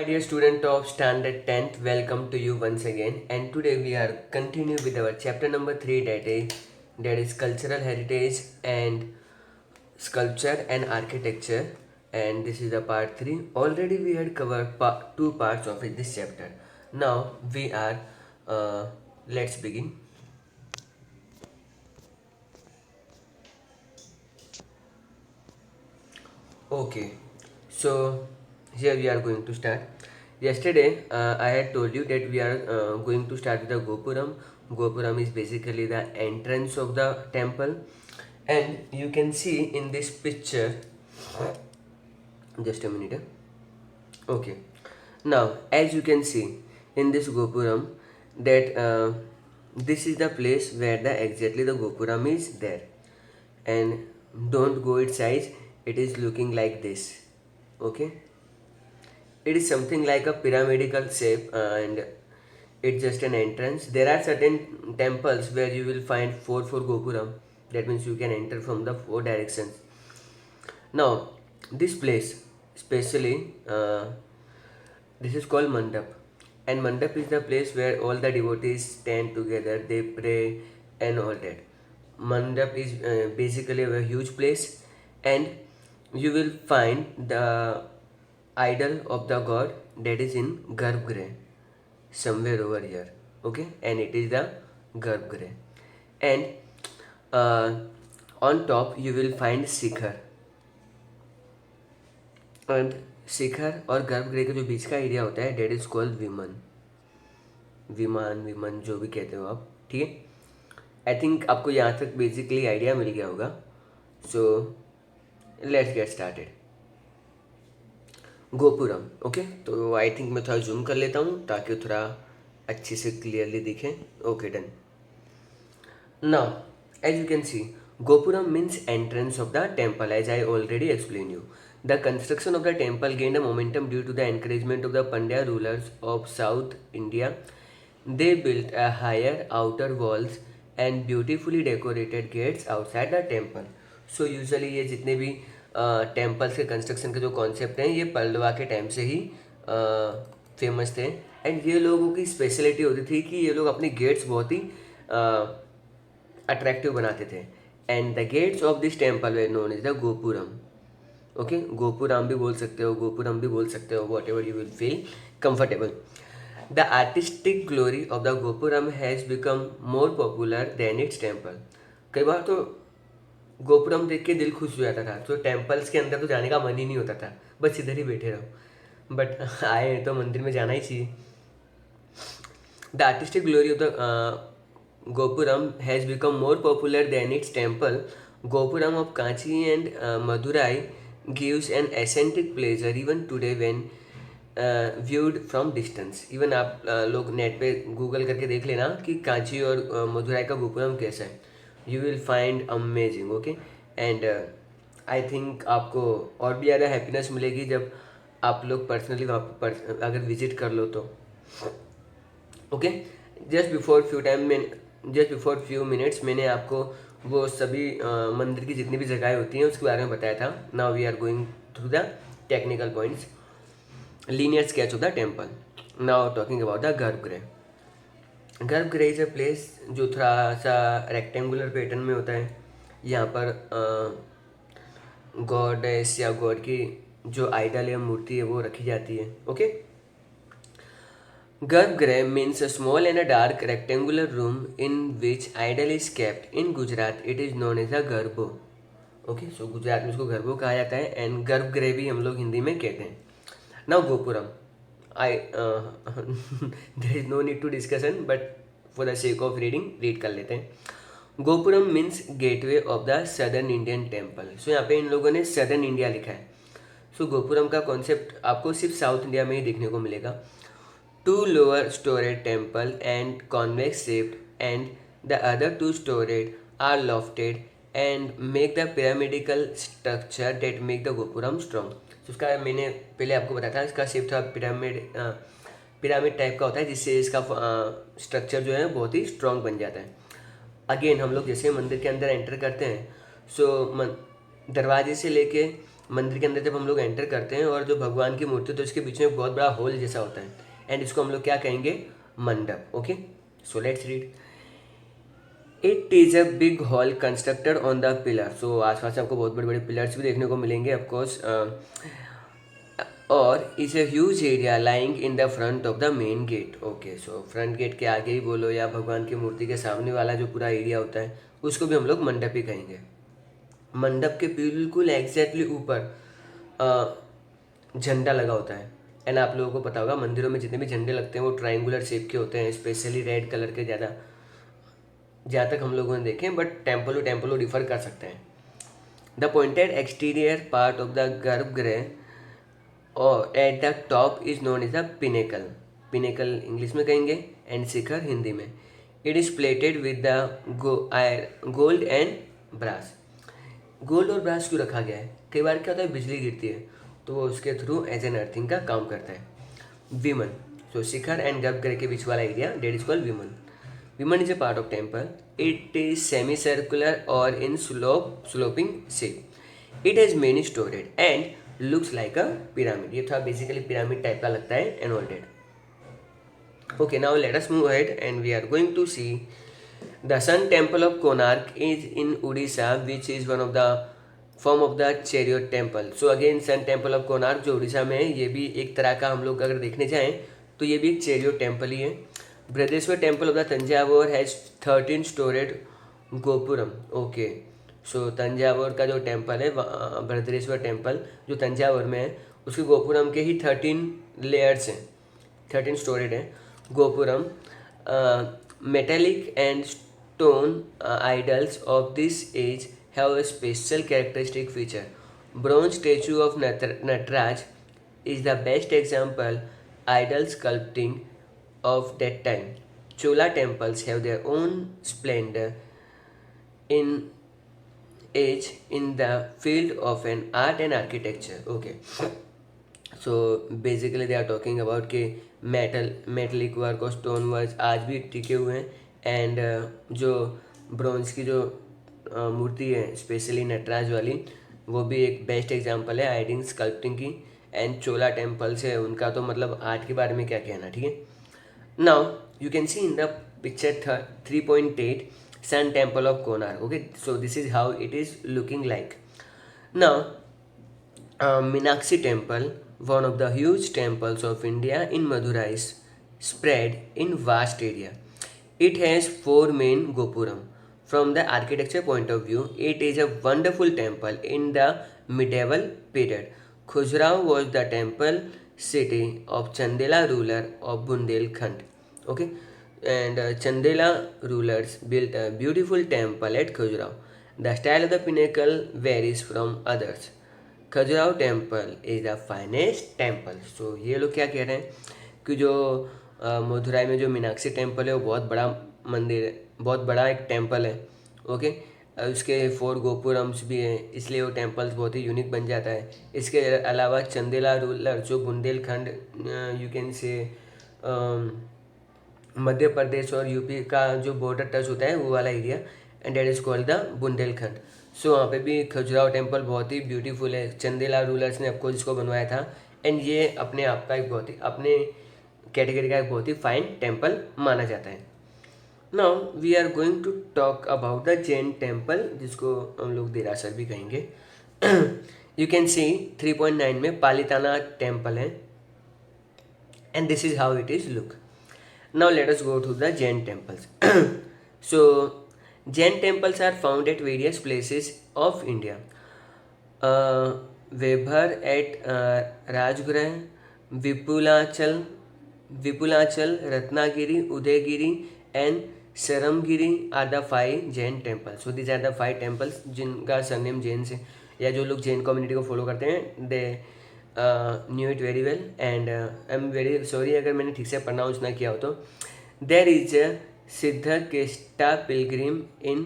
dear student of standard 10th, welcome to you once again, and today we are continue with our chapter number 3, that is cultural heritage and sculpture and architecture, and this is the part 3. Already we had covered two parts of this chapter. Now we are let's begin. Okay, so here we are going to start. Yesterday, I had told you that we are going to start with the Gopuram. Gopuram is basically the entrance of the temple, and you can see in this picture. Just a minute. Okay, now as you can see in this Gopuram, that this is the place where the exactly the Gopuram is there, and don't go its size. It is looking like this. Okay, it is something like a pyramidal shape, and it's just an entrance. There are certain temples where you will find four gopuram. That means you can enter from the four directions. Now, this place, especially, this is called mandap, and mandap is the place where all the devotees stand together. They pray and all that. Mandap is basically a huge place, and you will find the idol of the god that is in Garbhagriha somewhere over here. Okay, and it is the Garbhagriha, and uh, on top you will find shikhara, and shikhara और गर्भगृह के जो बीच का area होता है that is called vimana. Vimana vimana जो भी कहते हो आप, ठीक है. आई थिंक आपको यहाँ तक बेसिकली आइडिया मिल गया होगा. So let's get started. Gopuram. Okay, तो आई थिंक मैं थोड़ा जूम कर लेता हूँ ताकि थोड़ा अच्छे से क्लियरली दिखे. Okay, done. Now, as you can see, Gopuram means entrance of the temple, as I already explained you. The construction of the temple gained a momentum due to the encouragement of the Pandya rulers of South India. They built a higher outer walls and beautifully decorated gates outside the temple. So usually ये जितने भी temples के construction के जो concept हैं ये पल्लवा के time से ही फेमस थे. एंड ये लोगों की स्पेशलिटी होती थी कि ये लोग अपने गेट्स बहुत ही अट्रैक्टिव बनाते थे. And the gates of this temple वे known is the gopuram. Okay, gopuram भी बोल सकते हो, गोपुरम भी बोल सकते हो, whatever you will feel comfortable. The artistic glory of the gopuram has become more popular than its temple. कई बार तो गोपुरम देख के दिल खुश हो जाता था, तो टेम्पल्स के अंदर तो जाने का मन ही नहीं होता था, बस इधर ही बैठे रहो. बट आए तो मंदिर में जाना ही चाहिए. The artistic glory of the Gopuram has become more popular than its temple. Gopuram of Kanchi and Madurai gives an aesthetic pleasure even today when viewed from distance. Even आप लोग नेट पे Google करके देख लेना कि कांची और मदुराई का गोपुरम कैसा है. You will find amazing. Okay, and I think आपको और भी ज़्यादा हैप्पीनेस मिलेगी जब आप लोग पर्सनली वहाँ पर अगर विजिट कर लो तो. Okay, just before few minutes मैंने आपको वो सभी मंदिर की जितनी भी जगहें होती हैं उसके बारे में बताया था. Now we are going through the technical points. Linear sketch of the temple. Now talking about the garbhagriha. Garbhagriha is a place जो थोड़ा सा रेक्टेंगुलर पैटर्न में होता है. यहाँ पर गॉडेस या गॉड की जो आइडल या मूर्ति है वो रखी जाती है. Okay, Garbhagriha means a small and a dark rectangular room in which idol is kept. In Gujarat, it is known as a garbho. Okay, so Gujarat में इसको गर्भो कहा जाता है, एंड गर्भगृह भी हम लोग हिंदी में कहते हैं. Now gopuram. I there is no need to discussion, but for the sake of reading read कर लेते हैं. Gopuram means gateway of the southern Indian temple. So यहाँ पे इन लोगों ने सदर्न इंडिया लिखा है. सो गोपुरम का कॉन्सेप्ट आपको सिर्फ साउथ इंडिया में ही देखने को मिलेगा. Two lower storied temple and convex shaped, and the other two storied are lofted and make the pyramidal structure that make the gopuram strong. तो उसका मैंने पहले आपको बताया था, इसका शेप थोड़ा पिरामिड टाइप का होता है जिससे इसका स्ट्रक्चर जो है बहुत ही स्ट्रॉन्ग बन जाता है. अगेन हम लोग जैसे मंदिर के अंदर एंटर करते हैं, सो दरवाजे से लेके मंदिर के अंदर जब हम लोग एंटर करते हैं और जो भगवान की मूर्ति तो इसके बीच में एक बहुत बड़ा हॉल जैसा होता है, एंड इसको हम लोग क्या कहेंगे, mandap. Okay, so let's read. It is a big hall constructed on the pillar. So आसपास आपको बहुत बड़े बड़े पिलर्स भी देखने को मिलेंगे ऑफकोर्स. और is a huge area lying in the front of the main gate. Okay, so front gate के आगे ही बोलो या भगवान की मूर्ति के सामने वाला जो पूरा एरिया होता है उसको भी हम लोग मंडप ही कहेंगे. मंडप के बिल्कुल एग्जैक्टली ऊपर झंडा लगा होता है. एंड आप लोगों को पता होगा मंदिरों में जितने भी झंडे लगते हैं वो ट्राइंगुलर शेप के होते हैं, स्पेशली रेड कलर के ज़्यादा, जहाँ तक हम लोगों ने देखे, but temple to temple differ कर सकते हैं. The pointed exterior part of the garbhagriha और at the top is known as the pinnacle. Pinnacle English में कहेंगे एंड शिखर हिंदी में. It is plated with the gold and brass. Gold और brass क्यों रखा गया है? कई बार क्या होता है, बिजली गिरती है तो वो उसके थ्रू एज एन अर्थिंग का काम करता है. विमन, सो शिखर एंड गर्भगृह के बीच वाला area that is called vimana. Vimana is a part of temple. It is semi circular और in sloping shape. It has many storeyed and looks like a pyramid. ये थोड़ा बेसिकली पिरामिड टाइप का लगता है and all that. Okay, now let us move ahead and we are going to see the Sun Temple of Konark is in Odisha, which is one of the form of the chariot temple. So again Sun Temple of Konark जो उड़ीसा में है, ये भी एक तरह का हम लोग अगर देखने जाएं तो ये भी एक चैरियट टेम्पल ही है. Brihadeshwara temple of the Thanjavur has 13 storeyed gopuram. Okay, so Thanjavur का जो टेम्पल है, बृहदेश्वर टेम्पल जो तंजावुर में है, उसके गोपुरम के ही 13 लेयर्स हैं, 13 स्टोरेड हैं. Gopuram, metallic and stone idols of this age have a special characteristic feature. Bronze statue of Nataraj is the best example idol sculpting of that time. Chola temples have their own splendor in age in the field of an art and architecture. Okay. So basically they are talking about कि metallic work और stone work आज भी टिके हुए हैं. And जो bronze की जो मूर्ति है स्पेशली नटराज वाली, वो भी एक बेस्ट एग्जांपल है आइडिंग स्कल्पटिंग की. एंड चोला टेम्पल्स है उनका तो मतलब आर्ट के बारे में क्या कहना. ठीक है, now you can see in the picture 3.8 sun temple of Konark. Okay, so this is how it is looking like. Now Meenakshi temple, one of the huge temples of India in Madurai, is spread in vast area. It has 4 main gopuram. From the architecture point of view, it is a wonderful temple in the medieval period. Khajuraho was the temple city of Chandela ruler of Bundelkhand. Okay, and Chandela rulers built a beautiful temple at Khajuraho. The style of the pinnacle varies from others. Khajuraho temple is the finest temple. So ये लोग क्या कह रहे हैं कि जो मदुराई में जो मीनाक्षी टेम्पल है वो बहुत बड़ा मंदिर है, बहुत बड़ा एक टेम्पल है. ओके, उसके 4 गोपुरम्स भी हैं, इसलिए वो टेम्पल्स बहुत ही यूनिक बन जाता है. इसके अलावा चंदेला रूलर जो Bundelkhand, you can say Madhya Pradesh और यूपी का जो बॉर्डर टच होता है वो वाला area, and that is called the Bundelkhand. So वहाँ पे भी खजुराहो टेम्पल बहुत ही ब्यूटीफुल है. चंदेला रूलर्स ने आपको जिसको बनवाया था, एंड ये अपने आप का एक बहुत ही अपने कैटेगरी का एक बहुत ही फाइन टेम्पल माना जाता है. Now we are going to talk about the Jain temple, जिसको हम लोग देरासर भी कहेंगे. यू कैन सी 3.9 में पालिताना टेम्पल है, and this is how it is look. Now let us go to the Jain temples. So Jain temples are found at various places of India. Vebhar at Rajgurh, Vipulachal, Ratnagiri, Udaygiri, and Saramgiri are the 5 Jain temples. So these are the 5 temples जिनका surname Jain से, या जो लोग Jain community को follow करते हैं, they knew it very well. And I am very sorry अगर मैंने ठीक से प्रोनाउंस ना किया हो तो. There is Siddhakshetra pilgrim in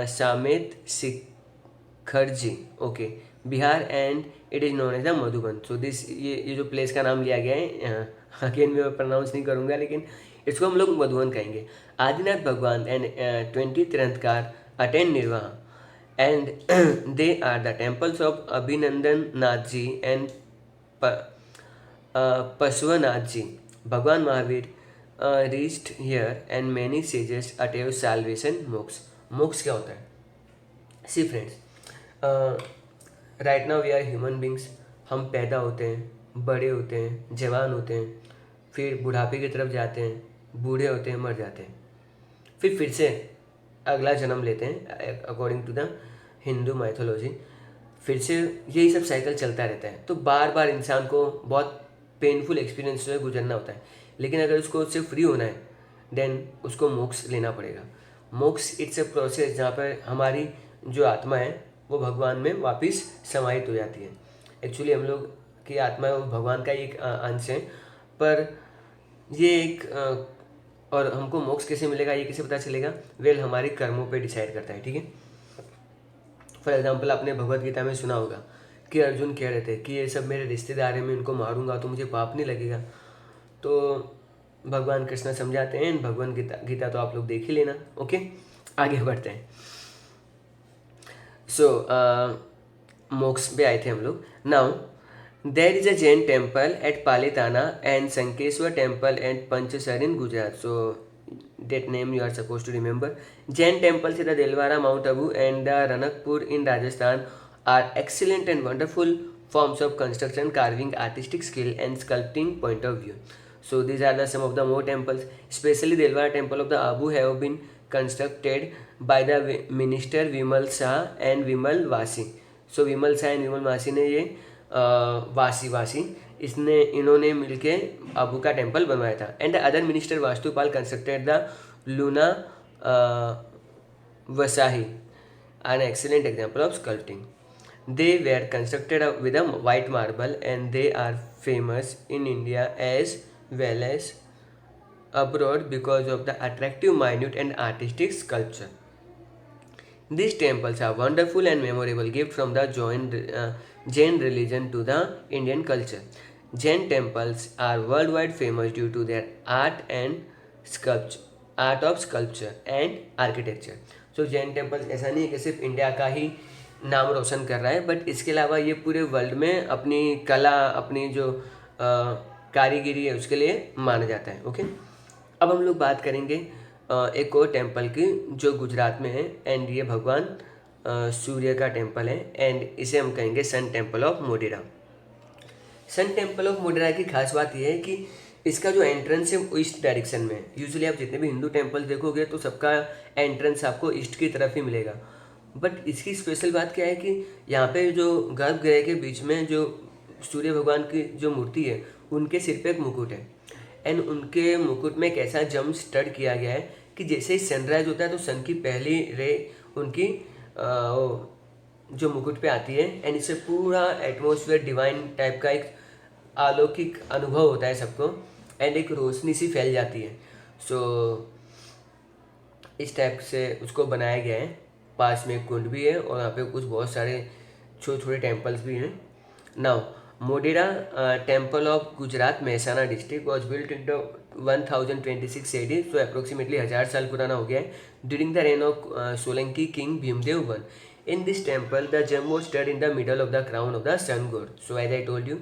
Sammed Shikharji. Okay, Bihar, and it is known as the Madhuban. So this ये जो प्लेस का नाम लिया गया है, अगेन मैं प्रोनाउंस नहीं करूँगा लेकिन इसको हम लोग मधुबन कहेंगे. आदिनाथ भगवान एंड 20 तीर्थंकर अटेंड निर्वाह and they are the temples of Abhinandan Nath Ji and Pashwanath Ji. Bhagwan Mahavir reached here and many sages attained salvation moksha. मोक्ष क्या होता है? See friends, right now we are human beings. हम पैदा होते हैं, बड़े होते हैं, जवान होते हैं, फिर बुढ़ापे की तरफ जाते हैं, बूढ़े होते हैं, मर जाते हैं, फिर से अगला जन्म लेते हैं according to the Hindu mythology. फिर से यही सब साइकिल चलता रहता है. तो बार बार इंसान को बहुत पेनफुल एक्सपीरियंस से गुजरना होता है. लेकिन अगर उसको उससे फ्री होना है देन उसको मोक्ष लेना पड़ेगा. मोक्ष इट्स ए प्रोसेस जहाँ पर हमारी जो आत्मा है वो भगवान में वापस समाहित हो जाती है. एक्चुअली हम लोग की आत्मा है वो भगवान का एक अंश है. पर ये एक और हमको मोक्ष कैसे मिलेगा, ये कैसे पता चलेगा? वेल हमारे कर्मों पे डिसाइड करता है. ठीक है. फॉर एग्जाम्पल आपने भगवत गीता में सुना होगा कि अर्जुन कह रहे थे कि ये सब मेरे रिश्तेदार हैं, मैं इनको मारूंगा तो मुझे पाप नहीं लगेगा. तो भगवान कृष्ण समझाते हैं, भगवान गीता तो आप लोग देख ही लेना. ओके, आगे बढ़ते हैं. सो मोक्ष पे आए थे हम लोग. Now there is a Jain temple at Palitana and Sankeshwar temple at Panchasar in Gujarat. So that name you are supposed to remember. Jain temples in the Delwara, Mount Abu and the Ranakpur in Rajasthan are excellent and wonderful forms of construction, carving, artistic skill and sculpting point of view. So these are the some of the more temples. Especially Delwara temple of the Abu have been constructed by the minister Vimal Shah and Vimal Vasi. So Vimal Shah and Vimal Vasi ने ये वासी इन्होंने मिलके अबू का temple बनवाया था. And the other minister Vastupal constructed the Luna Vasahi, an excellent example of sculpting. They were constructed with a white marble and they are famous in India as well as abroad because of the attractive, minute and artistic sculpture. These temples are wonderful and memorable gift from the Jain religion to the Indian culture. Jain temples are worldwide famous due to their art of sculpture and architecture. So Jain temples ऐसा नहीं है कि सिर्फ India का ही नाम रोशन कर रहा है, बट इसके अलावा ये पूरे वर्ल्ड में अपनी कला, अपनी जो कारीगिरी है उसके लिए माना जाता है. ओके, अब हम लोग बात करेंगे एक और टेम्पल की जो गुजरात में है. एंड ये भगवान सूर्य का टेम्पल है एंड इसे हम कहेंगे sun temple of Modhera. Sun temple of Modhera की खास बात यह है कि इसका जो एंट्रेंस है वो ईस्ट डायरेक्शन में है. यूजुअली आप जितने भी हिंदू टेम्पल देखोगे तो सबका एंट्रेंस आपको ईस्ट की तरफ ही मिलेगा. बट इसकी स्पेशल बात क्या है कि यहाँ पे जो गर्भगृह के बीच में जो सूर्य भगवान की जो मूर्ति है उनके सिर पे एक मुकुट है. एंड उनके मुकुट में एक ऐसा जम स्टड किया गया है कि जैसे ही सनराइज होता है तो सन की पहली रे उनकी जो मुकुट पे आती है. एंड इससे पूरा एटमॉस्फेयर डिवाइन टाइप का एक अलौकिक अनुभव होता है सबको एंड एक रोशनी सी फैल जाती है. सो इस टाइप से उसको बनाया गया है. पास में कुंड भी है और यहाँ पे कुछ बहुत सारे छोटे छोटे टेम्पल्स भी हैं. Now Modhera temple of Gujarat Mehsana district was built in 1026 AD. So approximately 1000 साल पुराना हो गया है. During the rain of Solanki king Bhimdev one. In this temple, the gem was stood in the middle of the crown of the sun god. So as I told you,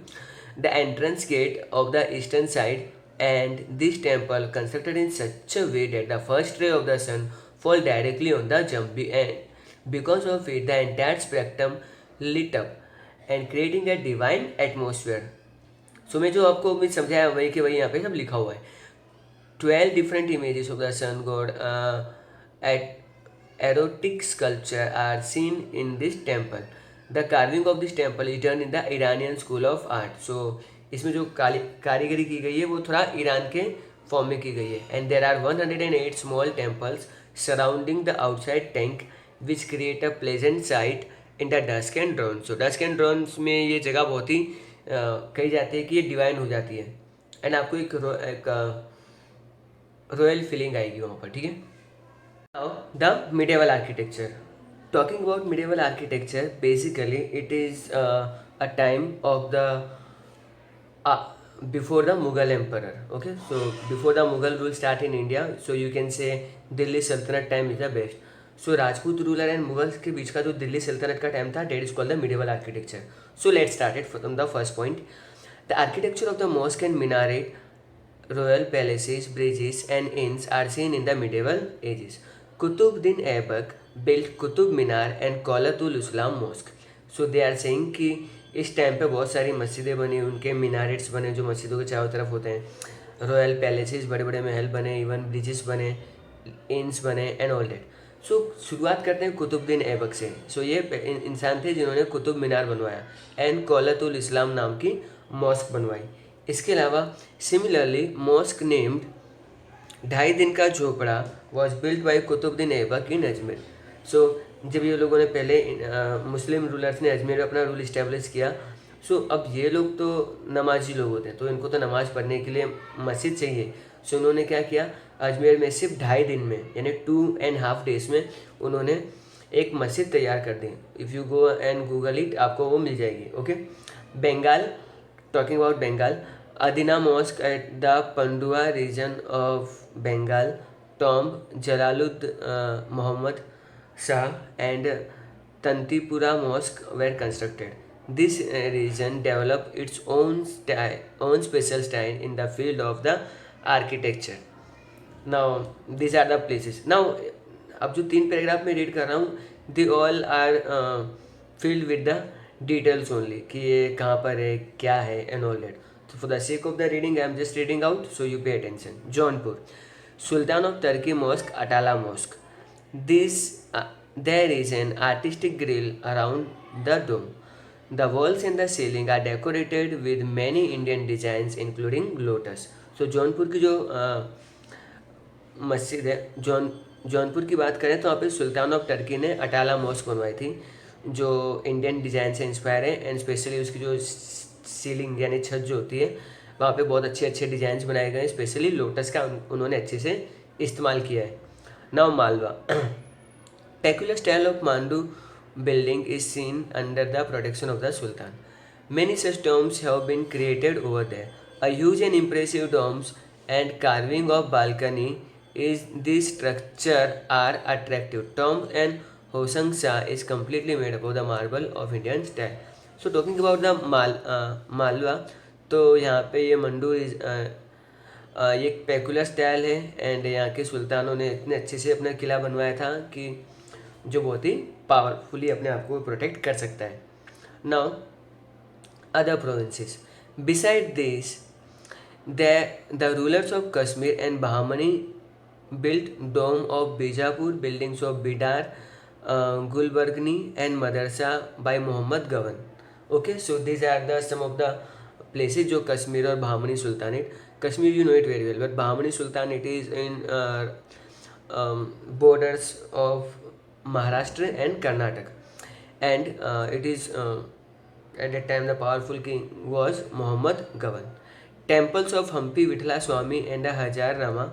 the entrance gate of the eastern side and this temple constructed in such a way that the first ray of the sun fall directly on the gem, and because of it the entire spectrum lit up and creating a divine atmosphere. So मैं जो आपको भी समझाया वही के वही यहाँ पे सब लिखा हुआ है. 12 different images of the sun god at erotic sculpture are seen in this temple. The carving of this temple is done in the Iranian school of art. So इसमें जो कारीगरी की गई है वो थोड़ा ईरान के फॉर्म में की गई है. And there are 108 small temples surrounding the outside tank which create a pleasant sight in the dusk and dawn. So dusk and dawn में ये जगह बहुत ही कही जाती है कि ये डिवाइन हो जाती है एंड आपको एक रॉयल फीलिंग आएगी वहाँ पर. ठीक है. Now, the medieval architecture. Talking about medieval architecture, basically it is a time of the before the Mughal emperor. Okay, so before the Mughal rule start in India, so you can say Delhi Sultanate time is the best. So Rajput ruler and Mughals के बीच का जो दिल्ली सल्तनत का time था, that is called the medieval architecture. So let's start it from the first point. The architecture of the mosque and minaret, royal palaces, bridges, and inns are seen in the medieval ages. Qutb-Din Aibak built Qutub Minar and Qalatul Islam Mosque. So they are saying कि इस time पे बहुत सारी मस्जिदें बनी, उनके minarets बने जो मस्जिदों के चारों तरफ होते हैं, रॉयल पैलेसेस, बड़े बड़े महल बने, इवन ब्रिजेस बने, इंस बने एंड ऑल डेट. सो शुरुआत करते हैं कुतुबुद्दीन ऐबक से. सो ये इंसान थे जिन्होंने कुतुब मीनार बनवाया एंड कौलतुल इस्लाम नाम की मॉस्क बनवाई. इसके अलावा similarly mask named 2.5 Din Ka Jhonpra was built by Qutubuddin Aibak in Ajmer. So जब ये लोगों ने पहले मुस्लिम रूलर्स ने अजमेर में अपना रूल इस्टेब्लिश किया, सो अब ये लोग तो नमाजी लोग होते हैं, तो इनको तो नमाज़ पढ़ने के लिए मस्जिद चाहिए. सो उन्होंने क्या किया, अजमेर में सिर्फ 2.5 दिन में यानी 2.5 days में उन्होंने एक मस्जिद तैयार कर दी. If you go and Google it, आपको वो मिल जाएगी. Okay. Bengal, talking about Bengal, Adina mosque at the Pandua region of Bengal, tomb Jalaluddin Muhammad Shah and Tantipara mosque were constructed. This region developed its own special style in the field of the architecture. Now these are the places. Now अब जो 3 paragraph में read कर रहा हूँ, they all are filled with the details only कि ये कहाँ पर है, क्या है and all that. So for the sake of the reading, I am just reading out, so you pay attention. Jaunpur, Sultan of Turkey Mosque, Atala Mosque. There is an artistic grill around the dome. The walls and the ceiling are decorated with many Indian designs including lotus. So Jaunpur की जो मस्जिद है, जौनपुर की बात करें तो वहाँ पे सुल्तान ऑफ टर्की ने अटाला मॉस्क बनवाई थी जो इंडियन डिज़ाइन से इंस्पायर है. एंड स्पेशली उसकी जो सीलिंग यानी छत जो होती है, वहाँ पे बहुत अच्छे अच्छे डिज़ाइंस बनाए गए हैं. स्पेशली लोटस का उन्होंने अच्छे से इस्तेमाल किया है. Now Malwa, peculiar style of Mandu building is seen under the protection of the Sultan. Many such domes have been created over there. A huge and impressive domes and carving of balcony is this structure are attractive. Tomb and Hosang Shah is completely made up of the marble of Indian style. So talking about the Malwa, तो यहाँ पे ये mandu ये एक peculiar style है and यहाँ के सुल्तानों ने इतने अच्छे से अपना किला बनवाया था कि जो बहुत ही पावरफुली अपने आप को प्रोटेक्ट कर सकता है. Now other provinces beside this the rulers of Kashmir and Bahmani built dome of Bijapur, buildings of Bidar, Gulbarga and madrasa by Mohammad Gawan. Okay, so this are the some of the places जो कश्मीर और Bahmani sultanate. Kashmir you know it very well, but Bahmani sultanate is in borders of Maharashtra and Karnataka, and it is at that time the powerful king was Muhammad Gavan. Temples of Hampi Vithala Swami and the Hajar Rama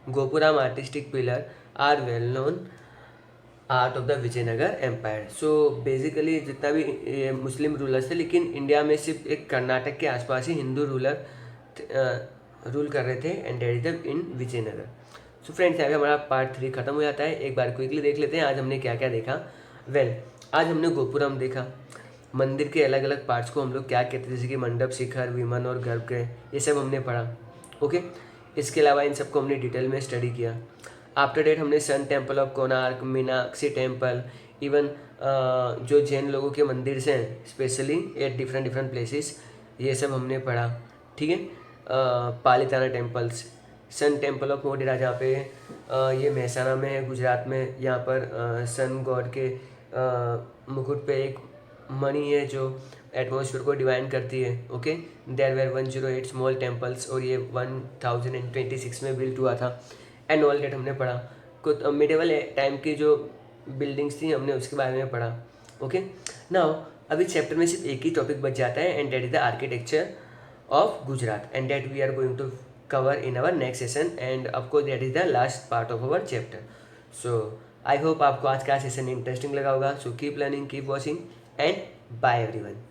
Gopuram artistic pillar are well known art of the Vijayanagara empire. So basically जितना भी मुस्लिम rulers थे, लेकिन India में सिर्फ एक कर्नाटक के आसपास ही Hindu ruler rule कर रहे थे and that is in Vijayanagara. So friends, यहाँ पे हमारा पार्ट 3 खत्म हो जाता है. एक बार क्विकली देख लेते हैं आज हमने क्या क्या देखा. आज हमने गोपुरम देखा. मंदिर के अलग अलग पार्ट्स को हम लोग क्या कहते हैं, जैसे कि मंडप, शिखर, विमान और गर्भगृह, ये सब हमने पढ़ा. ओके. इसके अलावा इन सबको हमने डिटेल में स्टडी किया. आफ्टर डेट हमने sun temple of Konark, Meenakshi temple, even जो जैन लोगों के मंदिर से हैं स्पेशली एट डिफरेंट प्लेसेस, ये सब हमने पढ़ा. ठीक है. Palitana temples, sun temple of Modhera जहाँ पे ये महसाना में है गुजरात में. यहाँ पर सन गॉड के मुकुट पे एक मणि है जो एटमॉस्फेयर को डिवाइन करती है. Okay. There were 108 small temples और ये 1026 में बिल्ट हुआ था एंड ऑल डेट हमने पढ़ा. कुछ मिडिवल टाइम की जो बिल्डिंग्स थी हमने उसके बारे में पढ़ा. ओके. नाउ अभी चैप्टर में सिर्फ एक ही टॉपिक बच जाता है and that is the architecture of Gujarat and that we are going to cover in our next session and of course that is the last part of our chapter. So I hope आपको आज का session interesting लगा होगा. So keep learning, keep watching and bye everyone.